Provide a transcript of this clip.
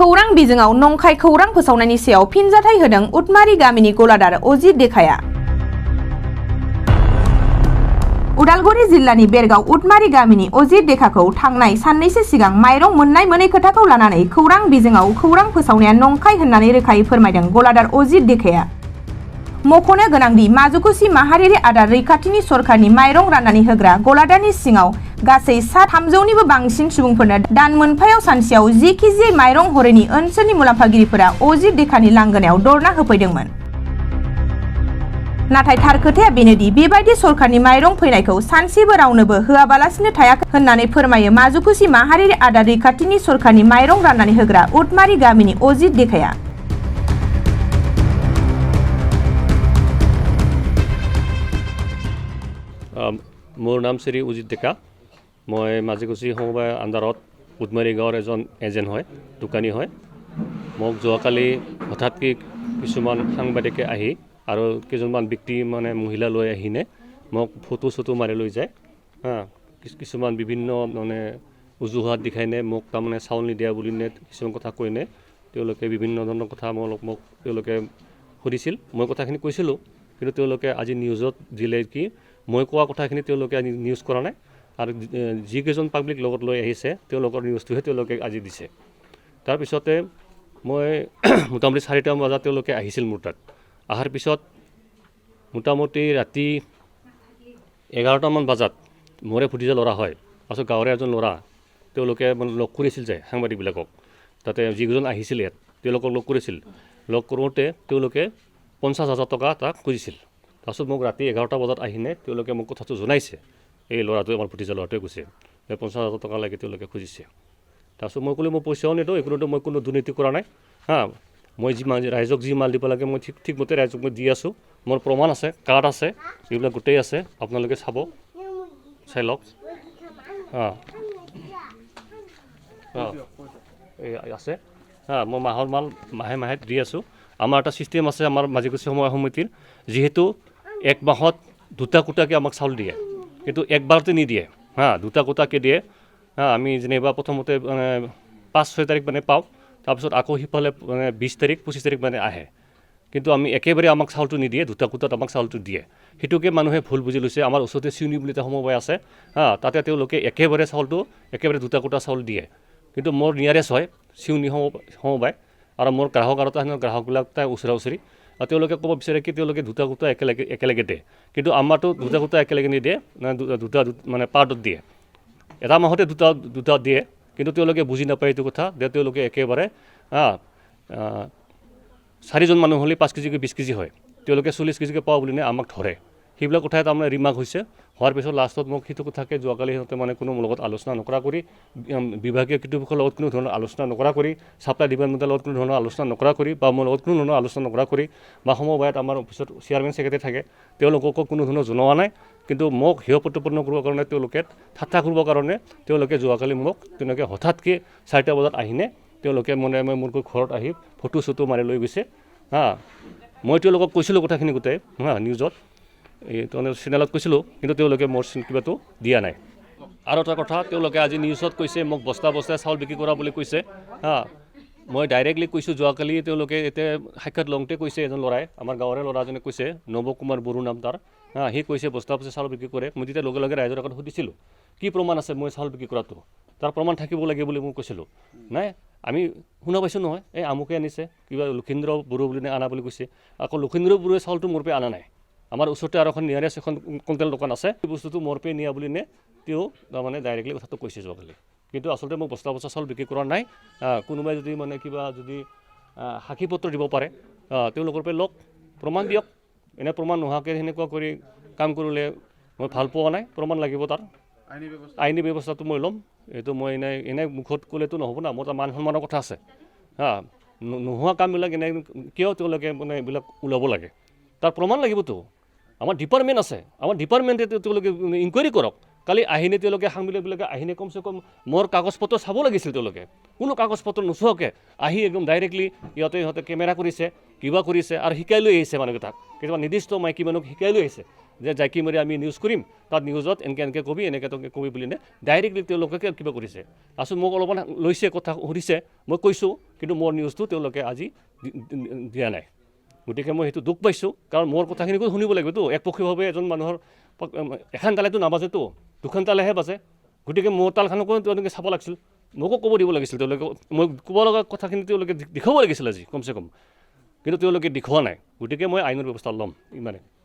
खौरां बिजोङाव नंखाय खौरां फोसावनायनि सायाव फिनजाथाय होदों उटमारी गामिनि गलादार अजित देखाया। उदालगुरि जिल्लानि बेरगाव उटमारी गामिनि अजित देखाखौ थांनाय साननैसो सिगां माइरं मोननाय मोनै खोथाखौ लानानै खौरां बिजोङाव खौरां फोसावनाया नंखाय होननानै रोखायै फोरमायदों गलादार अजित देखाया। मख'नो गोनांदि माजुकुसि माहारियारि आदार रैखाथिनि सरकारनि माइरं राननानै होग्रा गलादारनि सिङाव गासै 300निबो बांसिन सुबुंफोरनो दान मोनफायाव सानसेयाव 10 केजि माइरं हरैनि ओनसोलनि मुलाम्फागिरिफोरा अजित देखानि लांगोनायाव दरना होफैदोंमोन। नाथाय थार खोथाया बेनोदि बेबायदि सरकारनि माइरं फैनायखौ सानसेबो रावनोबो होआबालासिनो थायाखै होननानै फोरमायो माजुकुसि माहारियारि आदार रैखाथिनि सरकारनि माइरं राननानै होग्रा उटमारी गामिनि अजित देखाया। मोर नाम श्री अजित डेका। मैं माजुकुसि समबाय आन्दारत उटमारी गाँवर एजन एजेन्ट है दোकानी है। मक जोवाकाली हठाৎ किसुमान सांबादिके आहि और केजनमान व्यक्ति माने महिला लै आहिने मक फटो चटो मारि लै जाए। हाँ किसुमान विभिन्न माने उजुहात देखाइने मक तारमाने चाउल निदिया बुलिने किसुमान कथा कइने तेओलोके विभिन्न धৰণৰ कथा मक तेओलोके सुधिছিল। मैं कथाखिनि কৈছিলো কিন্তু तेओलोके আজি निउजत दिले कि मैं कोৱা কথাখিনি तेओलोके আজি निउज কৰা নাই আৰু যিকেইজন পাব্লিক লগত লৈ আহিছে তেওঁলোকৰ নিউজটোহে তেওঁলোকে আজি দিছে। তাৰ পিছতে মই মোটামুটি 4টা বজাত তেওঁলোকে আহিছিল মোৰ তাত। আহাৰ পিছত মোটামুটি ৰাতি 11টামান বজাত মোৰে ভতিজা ল'ৰা হয় পাছত গাঁৱৰে এজন ল'ৰা তেওঁলোকে লগ কৰিছিল যে সাংবাদিকবিলাকক তাতে যিকেইজন আহিছিল ইয়াত তেওঁলোকক লগ কৰিছিল। লগ কৰোঁতে তেওঁলোকে 50,000 টকা তাক খুজিছিল। তাৰপিছত মোক ৰাতি 11টা বজাত আহিনে তেওঁলোকে মোক কথাটো জনাইছে এই ল'ৰাটোৱে আমাৰ ভতিজা ল'ৰাটোৱে কৈছে 50,000 টকা লাগে তেওঁলোকে খুজিছে। তাৰপিছত মই ক'লো মই পইচাও নিদিওঁ একোটো মই কোনো দুৰ্নীতি কৰা নাই। হা মই যি ৰাইজক যি মাল দিব লাগে মই ঠিকমতে ৰাইজক মই দি আছোঁ। মোৰ প্ৰমাণ আছে কাৰ্ড আছে এইবিলাক গোটেই আছে আপোনালোকে চাব চাই লওক। এই আছে মই মাহৰ মাল মাহে মাহে দি আছোঁ। আমাৰ এটা চিষ্টেম আছে আমাৰ মাজিকুচি সমবায় সমিতিৰ যিহেতু এক মাহত 2টা কোটাকে আমাক চাউল দিয়ে কিন্তু একবাৰতে নিদিয়ে। দুটা কোটাকে দিয়ে। আমি যেনিবা প্ৰথমতে 5-6 তাৰিখ মানে পাওঁ তাৰপিছত আকৌ সিফালে 20 তাৰিখ 25 তাৰিখ মানে আহে কিন্তু আমি একেবাৰে আমাক চাউলটো নিদিয়ে 2টা কোটাত আমাক চাউলটো দিয়ে। সেইটোকে মানুহে ভুল বুজি লৈছে। আমাৰ ওচৰতে চিউনি বুলি এটা সমবায় আছে তাতে তেওঁলোকে একেবাৰে চাউলটো একেবাৰে 2টা কোটা চাউল দিয়ে কিন্তু মোৰ নিয়াৰেষ্ট হয় চিউনি সমবায় আৰু মোৰ গ্ৰাহক আৰু তাৰ গ্ৰাহকবিলাক তাৰ ওচৰা ওচৰি তেওঁলোকে ক'ব বিচাৰে কি তেওঁলোকে 2টা কোটা একেলগে দিয়ে কিন্তু আমাৰতো 2টা কোটা একেলগে নিদিয়ে দুটা মানে পাৰ্টত দিয়ে। এটা মাহতে দুটা দিয়ে কিন্তু তেওঁলোকে বুজি নাপায় এইটো কথা যে তেওঁলোকে একেবাৰে 4জন মানুহ হ'লে 5 কেজি 20 কেজি হয় তেওঁলোকে 40 কেজিকে পাওঁ বুলি আমাক ধৰে। সেইবিলাক কথাই তাৰমানে ৰিমাৰ্ক হৈছে। হোৱাৰ পিছত লাষ্টত মোক সেইটো কথাকে যোৱাকালি সিহঁতে মানে কোনো লগত আলোচনা নকৰা কৰি বিভাগীয় কৰ্তৃপক্ষৰ লগত কোনো ধৰণৰ আলোচনা নকৰা কৰি ছাপ্লাই ডিপাৰ্টমেণ্টৰ লগত কোনো ধৰণৰ আলোচনা নকৰা কৰি বা মোৰ লগত কোনো ধৰণৰ আলোচনা নকৰা কৰি বা সমবায়ত আমাৰ অফিচত চেয়াৰমেন ছেক্ৰেটাৰী থাকে তেওঁলোককো কোনো ধৰণৰ জনোৱা নাই কিন্তু মোক হেয় প্ৰতিপন্ন কৰিবৰ কাৰণে তেওঁলোকে ঠাট্টা কৰিবৰ কাৰণে তেওঁলোকে যোৱাকালি মোক তেনেকৈ হঠাৎকৈ 4টা বজাত আহিনে তেওঁলোকে মানে মোৰ ঘৰত আহি ফটো চটো মাৰি লৈ গৈছে। মই তেওঁলোকক কৈছিলোঁ কথাখিনি গোটেই নিউজত এই চেনেলত কৈছিলোঁ কিন্তু তেওঁলোকে মোৰ কিবাটো দিয়া নাই। আৰু এটা কথা তেওঁলোকে আজি নিউজত কৈছে মোক বস্তা চাউল বিক্ৰী কৰা বুলি কৈছে। মই ডাইৰেক্টলি কৈছোঁ যোৱাকালি তেওঁলোকে এতিয়া সাক্ষাৎ লওঁতে কৈছে এজন ল'ৰাই আমাৰ গাঁৱৰে ল'ৰাজনে কৈছে নৱ কুমাৰ বড়ো নাম তাৰ। সি কৈছে বস্তা চাউল বিক্ৰী কৰে। মই তেতিয়া লগে লগে ৰাইজৰ আগত সুধিছিলোঁ কি প্ৰমাণ আছে মই চাউল বিক্ৰী কৰাটো তাৰ প্ৰমাণ থাকিব লাগে বুলি মই কৈছিলোঁ। নাই আমি শুনা পাইছোঁ নহয় এই আমুকে আনিছে কিবা লক্ষীন্দ্ৰ বড়ো বুলি আনা বুলি কৈছে। আকৌ লক্ষীন্দ্ৰ বড়োৱে চাউলটো মোৰ পৰা আনা নাই। আমাৰ ওচৰতে আৰু এখন নিয়াৰেষ্ট এখন কণ্টেল দোকান আছে সেই বস্তুটো মোৰ পৰা নিয়া বুলি তেওঁ তাৰমানে ডাইৰেক্টলি কথাটো কৈছে যোৱাকালি কিন্তু আচলতে মই বস্তা চাউল বিক্ৰী কৰা নাই। কোনোবাই যদি মানে কিবা যদি সাক্ষীপত্ৰ দিব পাৰে তেওঁলোকৰ পৰা লওক প্ৰমাণ দিয়ক। এনে প্ৰমাণ নোহোৱাকৈ সেনেকুৱা কৰি কাম কৰিলে মই ভাল পোৱা নাই। প্ৰমাণ লাগিব তাৰ আইনী ব্যৱস্থাটো মই ল'ম। এইটো মই এনে মুখত ক'লেতো নহ'ব না। মোৰ এটা মান সন্মানৰ কথা আছে। নোহোৱা কামবিলাক এনে কিয় তেওঁলোকে মানে এইবিলাক ওলাব লাগে তাৰ প্ৰমাণ লাগিবতো। আমাৰ ডিপাৰ্টমেণ্ট আছে আমাৰ ডিপাৰ্টমেণ্টে তেওঁলোকে ইনকুৱাৰী কৰক। কালি আহিনে তেওঁলোকে সাংবাদিকবিলাকে আহিনে কমচে কম মোৰ কাগজ পত্ৰ চাব লাগিছিল। তেওঁলোকে কোনো কাগজ পত্ৰ নোচোৱাকৈ আহি একদম ডাইৰেক্টলি ইহঁতে কেমেৰা কৰিছে কিবা কৰিছে আৰু শিকাই লৈ আহিছে মানুহকেইটাক কেতিয়াবা নিৰ্দিষ্ট মাইকী মানুহক শিকাই লৈ আহিছে যে জাইকি মাৰি আমি নিউজ কৰিম তাত নিউজত এনেকৈ কবি এনেকৈ কবি বুলি ডাইৰেক্টলি তেওঁলোকে কিবা কৰিছে। আচলতে মোক অলপমান লৈছে কথা সুধিছে মই কৈছোঁ কিন্তু মোৰ নিউজটো তেওঁলোকে আজি দিয়া নাই গতিকে মই সেইটো দুখ পাইছোঁ কাৰণ মোৰ কথাখিনিকো শুনিব লাগিবতো একপক্ষীয়ভাৱে এজন মানুহৰ এখন তালেতো নাবাজেতো দুখন তালেহে বাজে গতিকে মোৰ তালখনকো তেওঁলোকে চাব লাগিছিল মোকো ক'ব দিব লাগিছিল তেওঁলোকে মই ক'ব লগা কথাখিনি তেওঁলোকে দেখুৱাব লাগিছিল আজি কমচে কম কিন্তু তেওঁলোকে দেখুওৱা নাই গতিকে মই আইনৰ ব্যৱস্থা ল'ম ইমানে